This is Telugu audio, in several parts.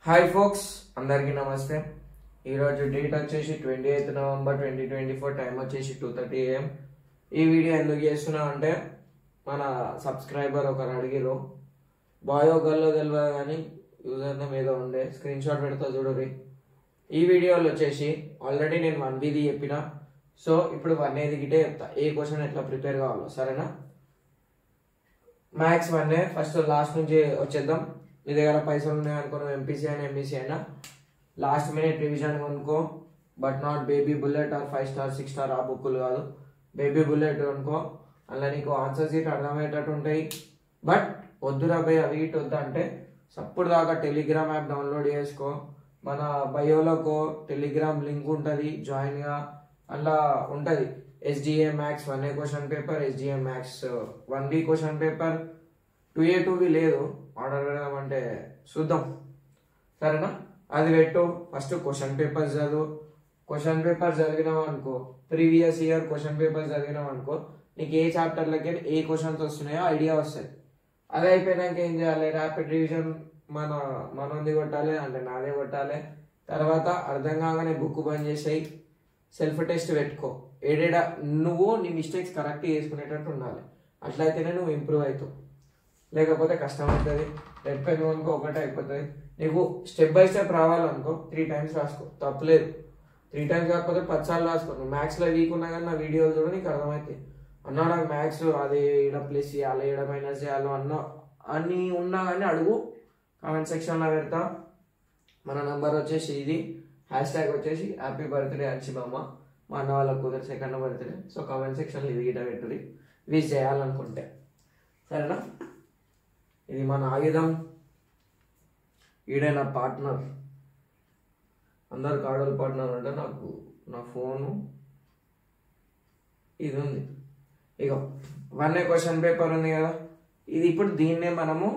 హాయ్ ఫోక్స్, అందరికీ నమస్తే. ఈరోజు డేట్ వచ్చేసి 28 నవంబర్ 2024, టైం వచ్చేసి 2:30 AM. ఈ వీడియో ఎందుకు చేస్తున్నా అంటే మన సబ్స్క్రైబర్ ఒకరు అడిగిరు, బాయో గల్లో తెలియదు కానీ యూజర్ నేమ్ ఏదో ఉండే, స్క్రీన్ షాట్ పెడతా చూడరి. ఈ వీడియోలో వచ్చేసి ఆల్రెడీ నేను 1Bది చెప్పిన, సో ఇప్పుడు 1A గిటే చెప్తా ఏ క్వశ్చన్ ఎట్లా ప్రిపేర్ కావాలో, సరేనా? మ్యాథ్స్ 1A ఫస్ట్ లాస్ట్ నుంచి వచ్చేద్దాం. నీ దగ్గర పైసలు ఉన్నాయి అనుకో, ఎంపీసీ అయినా ఎంఈసీ అయినా లాస్ట్ మినిట్ రివిజన్ అనుకో, but not baby bullet or 5 star 6 star ఆ బుక్కులు కాదు, బేబీ బుల్లెట్ అనుకో. అలా నీకు ఆన్సర్ సీట్ అర్థమయ్యేటట్టు ఉంటాయి. బట్ వద్దురా భయ్ అవి ఇటు వద్దా అంటే సప్పుడు దాకా టెలిగ్రామ్ యాప్ డౌన్లోడ్ చేసుకో. మన బయోలోకో టెలిగ్రామ్ లింక్ ఉంటుంది, జాయిన్గా. అలా ఉంటుంది SGA maths 1A question paper, SGA maths 1B question paper. 2A 2B లేదు, ఆర్డర్ పెడదామంటే చూద్దాం, సరేనా? అది పెట్టు. ఫస్ట్ క్వశ్చన్ పేపర్స్ చదువు. క్వశ్చన్ పేపర్ చదివినావు అనుకో, ప్రీవియస్ ఇయర్ క్వశ్చన్ పేపర్ చదివినావు అనుకో, నీకు ఏ చాప్టర్లకి ఏ క్వశ్చన్స్ వస్తున్నాయో ఐడియా వస్తుంది. అది అయిపోయినాక ఏం చేయాలి? ర్యాపిడ్ రివిజన్ మనది కొట్టాలి, అంటే నాదే కొట్టాలి. తర్వాత అర్థం కాగానే బుక్ బంద్ చేసేయి, సెల్ఫ్ టెస్ట్ పెట్టుకో. ఏడేడా నువ్వు నీ మిస్టేక్స్ కరెక్ట్ చేసుకునేటట్టు ఉండాలి, అట్లయితేనే నువ్వు ఇంప్రూవ్ అవుతావు. లేకపోతే కష్టం అవుతుంది. రెడ్ పెన్ అనుకో ఒకటే అయిపోతుంది. నీకు స్టెప్ బై స్టెప్ రావాలనుకో 3 times రాసుకో, తప్పలేదు. 3 times కాకపోతే 10 సార్లు రాసుకో. నువ్వు మ్యాథ్స్లో వీక్ ఉన్నా కానీ నా వీడియోలు చూడ నీకు అర్థమవుతాయి. అన్నా నాకు మ్యాథ్స్ అది ఈడ ప్లస్ చేయాలి, ఈడ మైనస్ చేయాలి అన్నీ ఉన్నా కానీ అడుగు, కామెంట్ సెక్షన్లో పెడతా. మన నంబర్ వచ్చేసి ఇది, హ్యాష్ ట్యాగ్ వచ్చేసి హ్యాపీ బర్త్డే అంచిబామ్మ. మా అన్న వాళ్ళకు కుదిరి 2nd బర్త్డే. సో కామెంట్ సెక్షన్లో ఇది గిట పెట్టుది విష్ చేయాలనుకుంటే, సరేనా? ఇది మన ఆయుధం, ఈడే నా పార్ట్నర్. అందరు కాడల్ పార్ట్నర్ అంటే నాకు నా ఫోను ఇది ఉంది. ఇక 1A క్వశ్చన్ పేపర్ ఉంది కదా, ఇది ఇప్పుడు దీన్నే మనము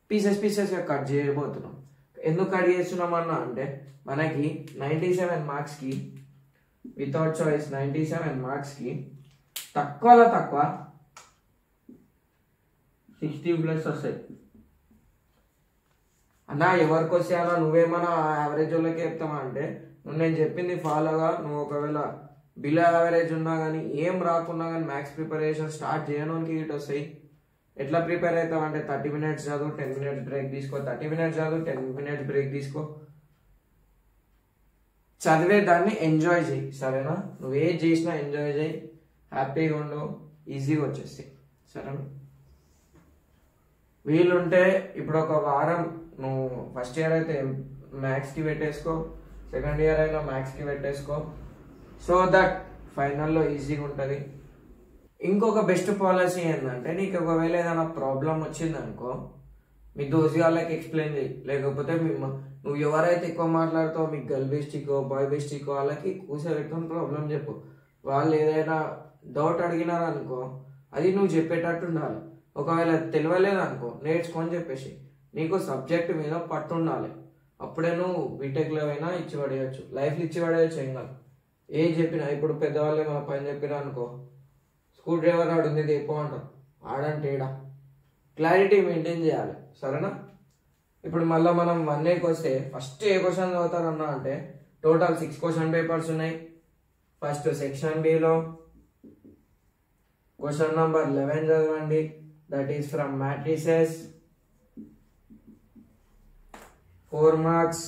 పీసెస్గా కట్ చేయబోతున్నాం. ఎందుకు కట్ చేస్తున్నామన్నా అంటే మనకి 97 మార్క్స్కి వితౌట్ చాయిస్ 97 మార్క్స్కి తక్కువలో తక్కువ 60+ వస్తాయి అన్న. ఎవరికి వస్తాయన్నా? నువ్వేమన్నా యావరేజ్ వాళ్ళకి చెప్తావా అంటే నువ్వు నేను చెప్పింది ఫాలోగా. నువ్వు ఒకవేళ బిలో యావరేజ్ ఉన్నా కానీ ఏం రాకున్నా కానీ మ్యాథ్స్ ప్రిపరేషన్ స్టార్ట్ చేయడానికి ఇటు వస్తాయి. ఎట్లా ప్రిపేర్ అవుతావు అంటే 30 minutes చదువు, 10 minutes బ్రేక్ తీసుకో, 30 minutes చదువు, 10 minutes బ్రేక్ తీసుకో. చదివే దాన్ని ఎంజాయ్ చేయి, సరేనా? నువ్వు ఏది చేసినా ఎంజాయ్ చేయి, హ్యాపీగా ఉండు, ఈజీగా వచ్చేస్తాయి, సరేనా? వీలుంటే ఇప్పుడు ఒక వారం నువ్వు ఫస్ట్ ఇయర్ అయితే మ్యాథ్స్కి పెట్టేసుకో, సెకండ్ ఇయర్ అయినా మ్యాథ్స్కి పెట్టేసుకో, సో దట్ ఫైనల్లో ఈజీగా ఉంటుంది. ఇంకొక బెస్ట్ పాలసీ ఏంటంటే నీకు ఒకవేళ ఏదైనా ప్రాబ్లం వచ్చిందనుకో మీ దోసి వాళ్ళకి ఎక్స్ప్లెయిన్ చేయి. లేకపోతే నువ్వు ఎవరైతే ఎక్కువ మాట్లాడుతావో మీ గర్ల్ బెస్టికో బాయ్ బెస్టికో వాళ్ళకి కూర్చోబెట్టుకొని ప్రాబ్లం చెప్పు. వాళ్ళు ఏదైనా డౌట్ అడిగినారనుకో అది నువ్వు చెప్పేటట్టు ఉండాలి. ఒకవేళ తెలియలేదనుకో నేర్చుకొని చెప్పేసి. నీకు సబ్జెక్ట్ మీద పట్టు ఉండాలి, అప్పుడే నువ్వు బీటెక్లో అయినా ఇచ్చి పడేయచ్చు, లైఫ్లో ఇచ్చి పడేయచ్చు. ఏం కాదు, ఏం చెప్పినా. ఇప్పుడు పెద్దవాళ్ళే మన పని చెప్పినా అనుకో, స్క్రూ డ్రైవర్ ఆడుంది తెప్పో అంటారు, ఆడంటే ఏడా. క్లారిటీ మెయింటైన్ చేయాలి, సరేనా? ఇప్పుడు మళ్ళీ మనం 1Aకి వస్తే ఫస్ట్ ఏ క్వశ్చన్ చదువుతారన్నా అంటే టోటల్ 6 క్వశ్చన్ పేపర్స్ ఉన్నాయి. First section below question number 11 చదవండి, that is from matrices, 4 marks.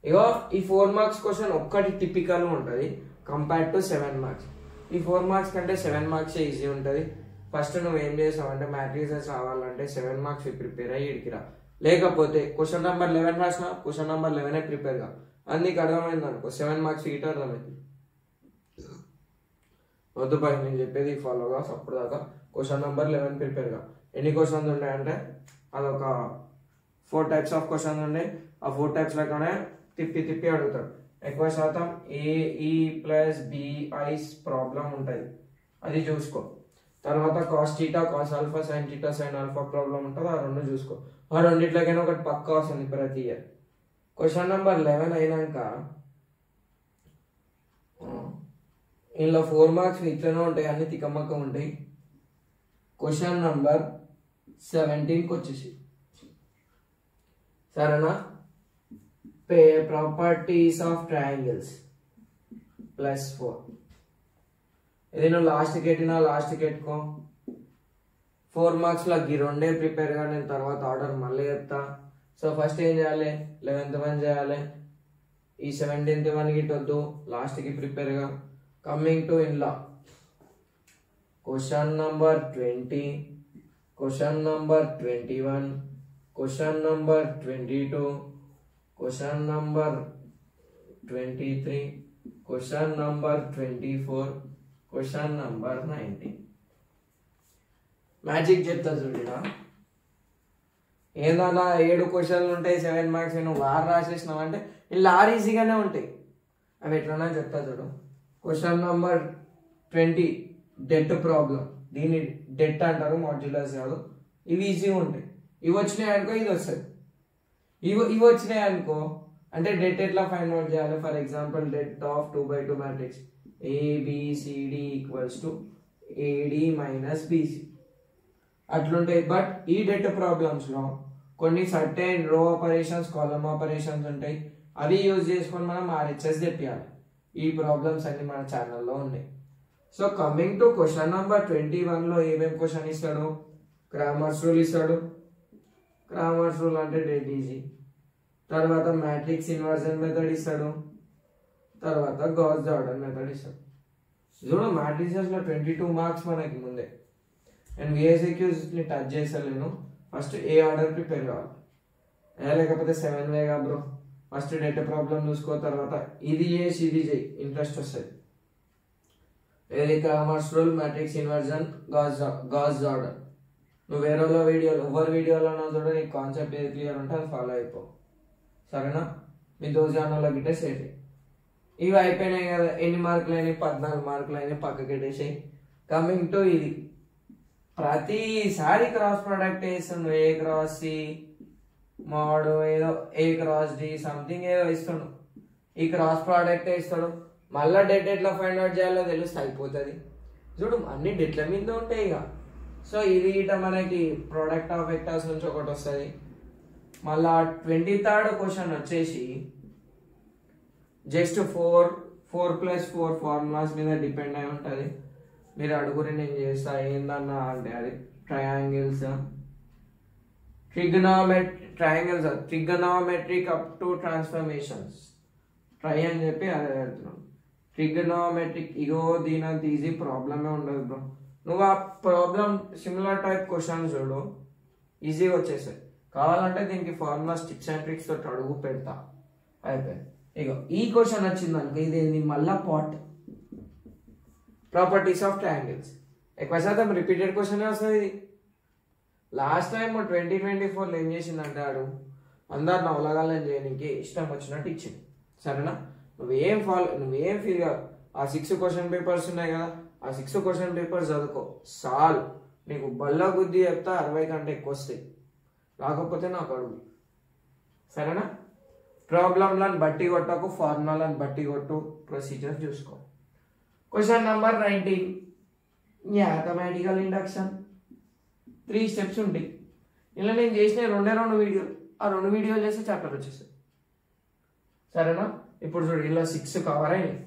ఇగో ఈ 4 marks క్వశ్చన్ ఒక్కటి టిపికల్ ఉంటుంది కంపేర్డ్ టు 7 marks. ఈ 4 marks కంటే 7 marks ఈజీ ఉంటుంది. ఫస్ట్ నువ్వు ఏం చేసావు అంటే మ్యాట్రిసెస్ రావాలంటే 7 marks ప్రిపేర్ అయ్యి ఇడికిరా. లేకపోతే క్వశ్చన్ నెంబర్ 11 రాసిన క్వశ్చన్ నెంబర్ 11 ప్రిపేర్ గా. అది నీకు అర్థమైంది అనుకో 7 marks ఇటు అర్థమైంది. వద్దు పై నేను చెప్పేది ఫాలోగా. అప్పుడు దాకా క్వశ్చన్ నెంబర్ 11 ప్రిపేర్గా. ఎన్ని క్వశ్చన్స్ ఉంటాయంటే అదొక 4 types ఆఫ్ క్వశ్చన్స్ ఉన్నాయి. ఆ 4 types లెక్కనే తిప్పి అడుగుతాడు. ఎక్కువ శాతం AE+BI's ప్రాబ్లం ఉంటుంది, అది చూసుకో. తర్వాత cos θ cos α sin θ sin α problem ఉంటుంది, ఆ 2 చూసుకో. ఆ రెండిట్లకైనా ఒకటి పక్కా వస్తుంది ప్రతి ఇయర్. క్వశ్చన్ నెంబర్ 11 అయినాక ఇందులో 4 marks ఇట్లనే ఉంటాయి, అన్ని తికమక్క ఉంటాయి. క్వశ్చన్ నంబర్ 17కి వచ్చేసి సరేనా? Properties of triangles +4. ఇది నువ్వు లాస్ట్కి ఎట్టినా లాస్ట్కి ఎట్టుకో. 4 మార్క్స్లో ఈ రెండే ప్రిపేర్గా, నేను తర్వాత ఆర్డర్ మళ్ళీ చెప్తా. సో ఫస్ట్ ఏం చేయాలి, 11th 1 చేయాలి. ఈ 17th 1 గిట్టొద్దు, లాస్ట్కి ప్రిపేర్గా. కమింగ్ టు ఇన్లా, question number 20, question number 21, question number 22, question number 23, question number 24, question number 19. Magic చెప్తా చూడరా. ఏందన్నా 7 క్వశ్చన్లు ఉంటాయి, 7 మార్క్స్, నువ్వు 6 రాసేసినావు అంటే ఇలా 6 ఈజీగానే ఉంటాయి. అవి ఎట్లన్నా చెప్తా చూడు. Question number 20 debt problem. దీన్ని డెట్ అంటారు, మాడ్యులస్ కాదు. ఇవి ఈజీగా ఉంటాయి. ఇవి వచ్చినాయి అనుకో ఇది వస్తుంది. ఇవి వచ్చినాయి అనుకో అంటే డెట్ ఎట్లా ఫైండ్ అవుట్ చేయాలి. For example det of 2/2 matrix ABCD = AD - BC అట్లుంటాయి. బట్ ఈ డెట్ ప్రాబ్లమ్స్లో కొన్ని సర్టెన్ రో ఆపరేషన్స్, కాలమ్ ఆపరేషన్స్ ఉంటాయి. అవి యూజ్ చేసుకొని మనం RHS తెప్పియాలి. ఈ ప్రాబ్లమ్స్ అన్ని మన ఛానల్లో ఉన్నాయి. So coming to question number 21లో ఏమేమి క్వశ్చన్ ఇస్తాడు, క్రామర్స్ రూల్ ఇస్తాడు. క్రామర్స్ రూల్ అంటే డెడ్ ఈజీ. తర్వాత మ్యాట్రిక్స్ ఇన్వర్జన్ మెథడ్ ఇస్తాడు. తర్వాత గాస్ జార్డన్ మెథడ్ ఇస్తాడు. చూడు మ్యాట్రిసెస్లో 22 మార్క్స్ మనకి ముందే. నేను VSQని టచ్ చేస్తలేను. ఫస్ట్ ఏ ఆర్డర్ ప్రిపేర్ కావాలి, లేకపోతే 7 వేగా బ్రో. ఫస్ట్ డెట్ ప్రాబ్లం చూసుకో, తర్వాత ఇది చేసి ఇది చేయి, ఇంట్రెస్ట్ వస్తుంది. ఏది Cramer's rule, matrix inversion, Gauss Jordan. నువ్వు వేరే ఎవరి వీడియోలో చూడ నీకు కాన్సెప్ట్ ఏది క్లియర్ ఉంటే అది ఫాలో అయిపో. సరేనా? మీ దోజానోలో గిట్టే సేట్. ఇవి అయిపోయినాయి కదా. ఎన్ని మార్కులు అయినాయి? 14 మార్కులు అయినాయి. పక్కకెట్టేసాయి. కమింగ్ టు ఇది, ప్రతిసారి క్రాస్ ప్రోడక్ట్ వేస్తుండు. A × C మోడ్ ఏదో A × D సంథింగ్ ఏదో ఇస్తుండు. ఈ క్రాస్ ప్రోడక్ట్ ఇస్తాడు. మళ్ళీ డెట్ ఎట్లా ఫైండ్ అవుట్ చేయాలో తెలిస్తే అయిపోతుంది. చూడు అన్ని డెట్ల మీద ఉంటాయి ఇక. సో ఇది ఇట మనకి ప్రోడక్ట్ ఆఫ్ వెక్టర్స్ నుంచి ఒకటి వస్తుంది. మళ్ళా 23rd క్వశ్చన్ వచ్చేసి జస్ట్ 4+4 ఫార్ములాస్ మీద డిపెండ్ అయి ఉంటుంది. మీరు అడుగురి నేను చేస్తా ఏందన్నా అంటే అది triangles, trigonometric up to transformations. Try అని చెప్పి అదే చెప్తున్నాను. ట్రిగనోమెట్రిక్ ఇగో దీని ఈజీ ప్రాబ్లమే ఉండదు బ్రో. నువ్వు ఆ ప్రాబ్లం సిమిలర్ టైప్ క్వశ్చన్ చూడు, ఈజీగా వచ్చేసాయి. కావాలంటే దీనికి ఫార్ములా టిప్స్ అండ్ ట్రిక్స్ తోటి అడుగు పెడతా, అయిపోయింది. ఇగో ఈ క్వశ్చన్ వచ్చింది అనుకో, ఇది మళ్ళా పాట్ ప్రాపర్టీస్ ఆఫ్ ట్రయాంగిల్స్. ఎక్కువ శాతం రిపీటెడ్ క్వశ్చన్ వస్తుంది ఇది. లాస్ట్ టైం 2024లో ఏం చేసిందంటే ఆడు అందరు నవలగాలని చేయడానికి ఇష్టం వచ్చినట్టు ఇచ్చింది. సరేనా? నువ్వేం ఫీల్ కాదు. ఆ 6 క్వశ్చన్ పేపర్స్ ఉన్నాయి కదా, ఆ 6 క్వశ్చన్ పేపర్స్ చదువుకో చాలు. నీకు బల్ల బుద్ధి చెప్తా 60 కంటే ఎక్కువ వస్తాయి. రాకపోతే నాకు అడుగు. సరేనా? ప్రాబ్లంలను బట్టి కొట్టకు, ఫార్ములాలను బట్టి కొట్టు, ప్రొసీజర్ చూసుకో. Question number 19 mathematical induction. 3 steps ఉంటాయి. ఇలా నేను చేసిన 2 వీడియోలు, ఆ 2 వీడియోలు చేస్తే చాప్టర్ వచ్చేస్తుంది. సరేనా? ఇప్పుడు చూడు ఇలా 6 కవర్ అయినాయి.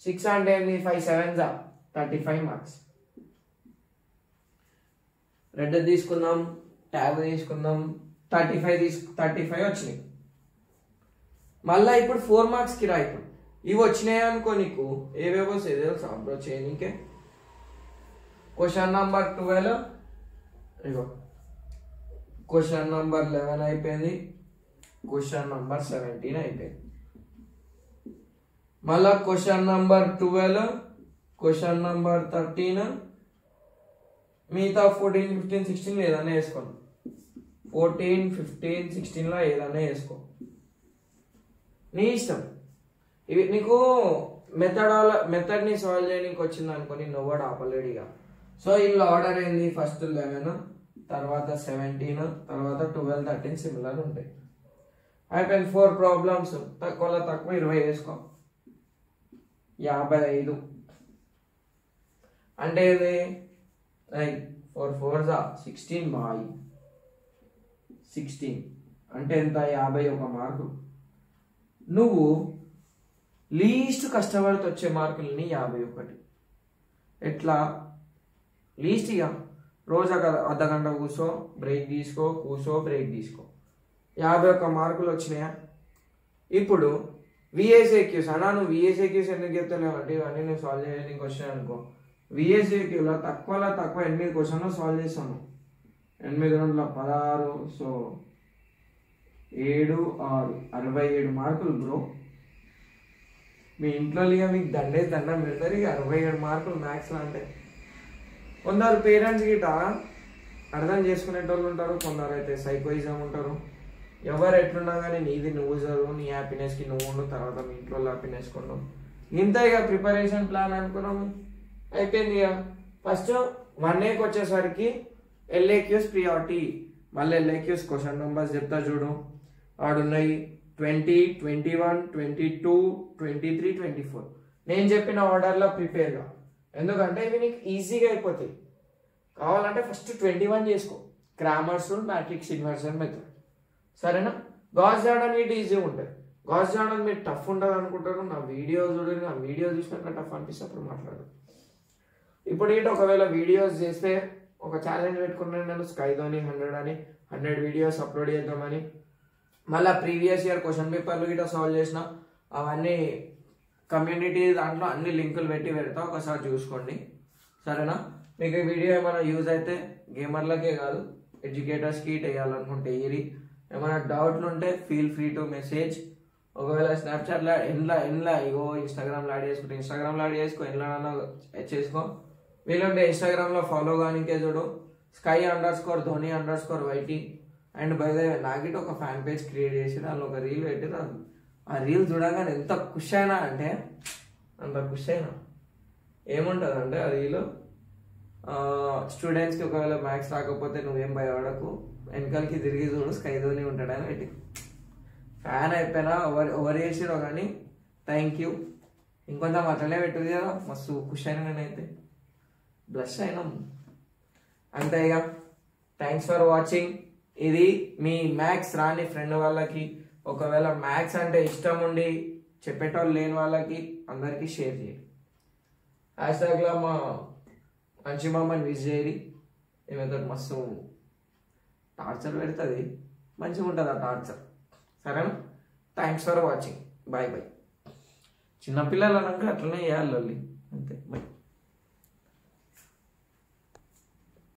6 అంటే ఏంది? 5 7s 35 మార్క్స్. రెడ్ తీసుకుందాం, ట్యాబ్ తీసుకుందాం. 35 వచ్చినాయి. మళ్ళీ ఇప్పుడు 4 మార్క్స్కి రా. ఇప్పుడు ఇవి వచ్చినాయి అనుకో, నీకు ఏవేవో ఏదేవో సాంబ్రో చేయనీకే. క్వశ్చన్ నంబర్ 12 ఇగో, క్వశ్చన్ నంబర్ 11 అయిపోయింది, క్వశ్చన్ నంబర్ 17 అయిపోయింది. మళ్ళా క్వశ్చన్ నంబర్ 12, క్వశ్చన్ నంబర్ 13, మిగతా 14 15 16 ఏదైనా వేసుకోండి. 14 15 16లో ఏదైనా వేసుకో, నీ ఇష్టం. ఇవి నీకు మెథడ్ని సాల్వ్ చేయడానికి వచ్చింది అనుకోని నువ్వు కూడా ఆపలేడిగా. సో ఇలా ఆర్డర్ అయింది. ఫస్ట్ 11, తర్వాత 17, తర్వాత 12 13 సిమిలర్ ఉంటాయి. అయిపోయింది. 4 ప్రాబ్లమ్స్, తక్కువలో తక్కువ 20 వేసుకో. 55 అంటే ఇది 4 4s 16 బాయ్ 16 అంటే ఎంత 51 మార్కులు. నువ్వు లీస్ట్ కష్టపడితే వచ్చే మార్కులని 51. ఎట్లా లీస్ట్ ఇక రోజు అర్ధగంట కూర్చో, బ్రేక్ తీసుకో, కూర్చో, బ్రేక్ తీసుకో, 51 మార్కులు వచ్చినాయా? ఇప్పుడు విఎస్ఏక్యూస్ అన్నా, నువ్వు విఎస్ఏక్యూస్ ఎందుకు చెప్తలేవు అంటే ఇవన్నీ నేను సాల్వ్ చేయడానికి వచ్చినాయి అనుకో. విఎస్ఏక్యూలో తక్కువలో తక్కువ 8 క్వశ్చన్లు సాల్వ్ చేస్తాను. 8 2 16, సో 7 6 67 మార్కులు బ్రో. మీ ఇంట్లో ఇక మీకు దండం పెడతారు. ఇక 67 మార్కులు మ్యాథ్స్లో అంటే కొందరు పేరెంట్స్ గిట అర్థం చేసుకునేటోళ్ళు ఉంటారు, కొందరు అయితే సైకోయిజం ఉంటారు. ఎవరు ఎట్లున్నా కానీ నీది నువ్వు చదువు, నీ హ్యాపీనెస్కి నువ్వు ఉండు, తర్వాత మీ ఇంట్లో హ్యాపీనెస్ కొండు. ఇంత ఇక ప్రిపరేషన్ ప్లాన్ అనుకున్నాము, అయిపోయింది. ఇక ఫస్ట్ 1Aకి వచ్చేసరికి ఎల్ఏక్యూస్ ప్రియారిటీ. మళ్ళీ ఎల్ఏక్యూస్ క్వశ్చన్ నెంబర్స్ చెప్తా చూడు. ఆడున్నాయి 20, 21, 22, 23, 24. నేను చెప్పిన ఆర్డర్లో ప్రిపేర్గా, ఎందుకంటే ఇవి నీకు ఈజీగా అయిపోతాయి. కావాలంటే ఫస్ట్ 21 చేసుకో, grammars rule, matrix inversion method, సరేనా? గాస్ జార్డన్ వీటి ఈజీ ఉంటుంది. గాస్ జార్డన్ మీరు టఫ్ ఉంటుంది అనుకుంటారు. నా వీడియో చూడండి, నా వీడియో చూసినాక టఫ్ అనిపిస్తే అప్పుడు మాట్లాడు. ఇప్పుడు ఇటు ఒకవేళ వీడియోస్ చేస్తే ఒక ఛాలెంజ్ పెట్టుకున్నాను నేను, స్కై ధోని 100 వీడియోస్ అప్లోడ్ చేద్దామని. మళ్ళీ ప్రీవియస్ ఇయర్ క్వశ్చన్ పేపర్లు గిట్లా సాల్వ్ చేసిన అవన్నీ కమ్యూనిటీ దాంట్లో అన్ని లింకులు పెడతా, ఒకసారి చూసుకోండి, సరేనా? మీకు ఈ వీడియో ఏమైనా యూజ్ అయితే గేమర్లకే కాదు ఎడ్యుకేటర్స్కి వేయాలనుకుంటే ఏరి. ఏమైనా డౌట్లు ఉంటే ఫీల్ ఫ్రీ టు మెసేజ్. ఒకవేళ స్నాప్చాట్లో ఎండ్లా ఇగో ఇన్స్టాగ్రామ్లో యాడ్ చేసుకుంటే ఇన్స్టాగ్రామ్లో యాడ్ చేసుకో, ఎండ్లన్నా చేసుకో. వీళ్ళుంటే ఇన్స్టాగ్రామ్లో ఫాలో కానికే చూడు, sky_dhoni_yt. And by the way నాకిటి ఒక ఫ్యాన్ పేజ్ క్రియేట్ చేసి దానిలో ఒక రీల్ పెట్టి, ఆ రీల్ చూడగానే ఎంత ఖుషి అయినా అంటే అంత ఖుషి అయినా. ఏముంటుంది అంటే ఆ రీల్, స్టూడెంట్స్కి ఒకవేళ మ్యాథ్స్ రాకపోతే నువ్వేం భయపడకు, వెనకాలకి తిరిగి చూడు స్కై ధోని ఉంటాడని పెట్టి ఫ్యాన్ అయిపోయినా. ఎవరు చేసిరో కానీ థ్యాంక్ యూ. ఇంకొంత అట్లనే పెట్టదు కదా, మస్తు ఖుషి అయినా నేనైతే, బ్లష్ అయినాం అంతే. ఇక థ్యాంక్స్ ఫర్ వాచింగ్. ఇది మీ మ్యాథ్స్ రాని ఫ్రెండ్ వాళ్ళకి, ఒకవేళ మ్యాథ్స్ అంటే ఇష్టం ఉండి చెప్పేటోళ్ళు లేని వాళ్ళకి అందరికీ షేర్ చేయండి. హ్యాష్ట్యాగ్లో మా మంచి మామని విజ్ చేయరి. ఏమైతే మస్తు టార్చర్ పెడుతుంది, మంచిగా ఉంటుంది ఆ టార్చర్, సరేనా? Thanks for watching, bye bye. చిన్నపిల్లలు అన్నాక అట్లనే చేయాలి అంతే, బాయ్.